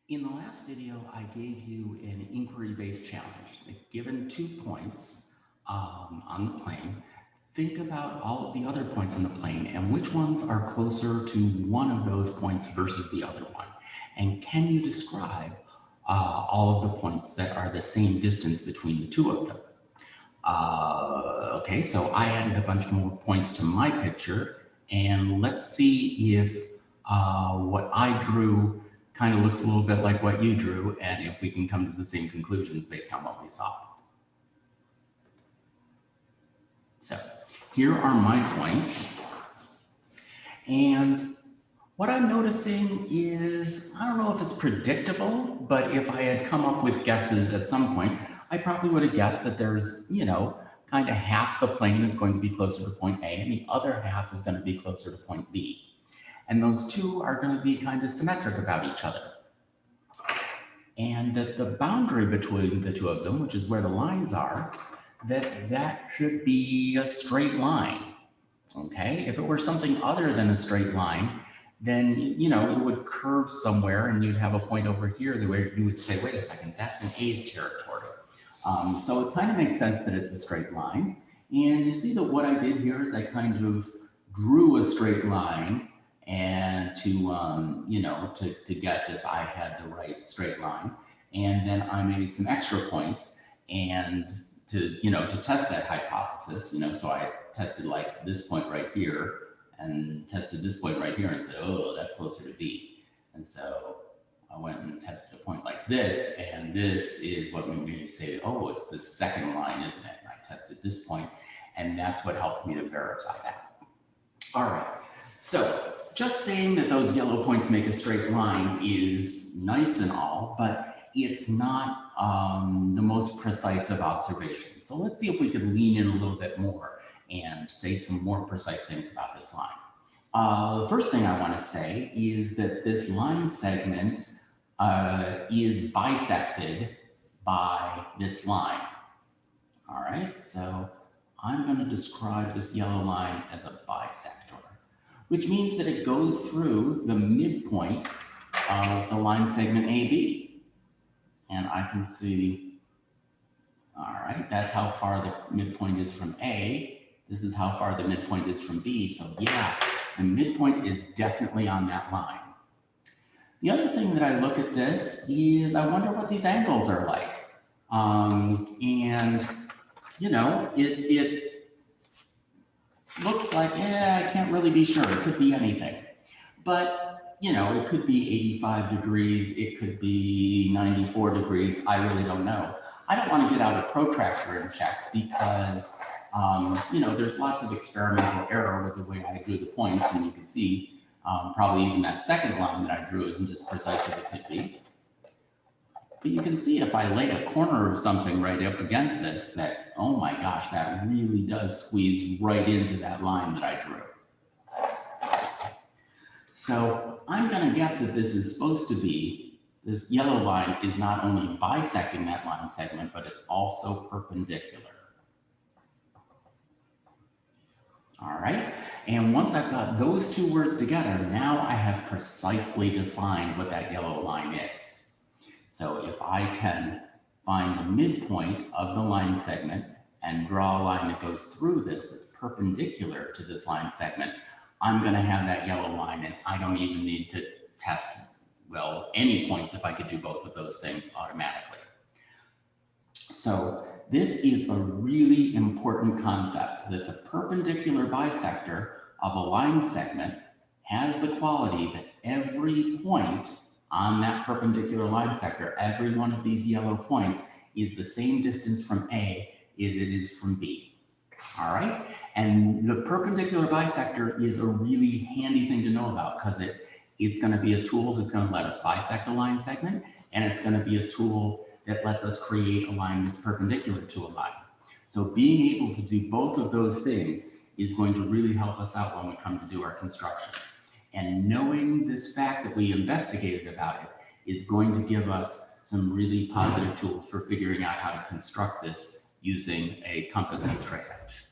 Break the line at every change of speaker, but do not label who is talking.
In the last video, I gave you an inquiry-based challenge. Given 2 points on the plane, think about all of the other points on the plane and which ones are closer to one of those points versus the other one. And can you describe all of the points that are the same distance between the two of them? Okay, so I added a bunch more points to my picture, and let's see if what I drew kind of looks a little bit like what you drew, and if we can come to the same conclusions based on what we saw. So here are my points, and what I'm noticing is, I don't know if it's predictable, but if I had come up with guesses at some point, I probably would have guessed that there's, kind of half the plane is going to be closer to point A and the other half is going to be closer to point B. And those two are going to be kind of symmetric about each other. And that the boundary between the two of them, which is where the lines are, that should be a straight line. Okay, if it were something other than a straight line, then, it would curve somewhere and you'd have a point over here where you would say, wait a second, that's in A's territory. So it kind of makes sense that it's a straight line. And you see that what I did here is I kind of drew a straight line and to guess if I had the right straight line. And then I made some extra points and to test that hypothesis, so I tested like this point right here and tested this point right here and said, oh, that's closer to B. And so I went and tested a point like this, and this is what made me say, oh, it's the second line, isn't it? And I tested this point, and that's what helped me to verify that. All right, so just saying that those yellow points make a straight line is nice and all, but it's not the most precise of observations. So let's see if we could lean in a little bit more and say some more precise things about this line. The first thing I want to say is that this line segment is bisected by this line. All right, so I'm going to describe this yellow line as a bisector, which means that it goes through the midpoint of the line segment AB. And I can see, all right, that's how far the midpoint is from A. This is how far the midpoint is from B. So yeah, the midpoint is definitely on that line. The other thing that I look at this is I wonder what these angles are like. It looks like, I can't really be sure. It could be anything. But, it could be 85 degrees. It could be 94 degrees. I really don't know. I don't want to get out a protractor and check because, there's lots of experimental error with the way I drew the points. And you can see probably even that second line that I drew isn't as precise as it could be. But you can see if I lay a corner of something right up against this, that, oh my gosh, that really does squeeze right into that line that I drew. So I'm going to guess that this is supposed to be, this yellow line is not only bisecting that line segment, but it's also perpendicular. All right, and once I've got those two words together, now I have precisely defined what that yellow line is. So if I can find the midpoint of the line segment and draw a line that goes through this that's perpendicular to this line segment, I'm going to have that yellow line, and I don't even need to test, any points if I could do both of those things automatically. So this is a really important concept, that the perpendicular bisector of a line segment has the quality that every point on that perpendicular line sector, every one of these yellow points is the same distance from A as it is from B. All right, and the perpendicular bisector is a really handy thing to know about because it's going to be a tool that's going to let us bisect a line segment, and it's going to be a tool that lets us create a line that's perpendicular to a line. So being able to do both of those things is going to really help us out when we come to do our constructions. And knowing this fact that we investigated about it is going to give us some really positive tools for figuring out how to construct this using a compass and straight edge.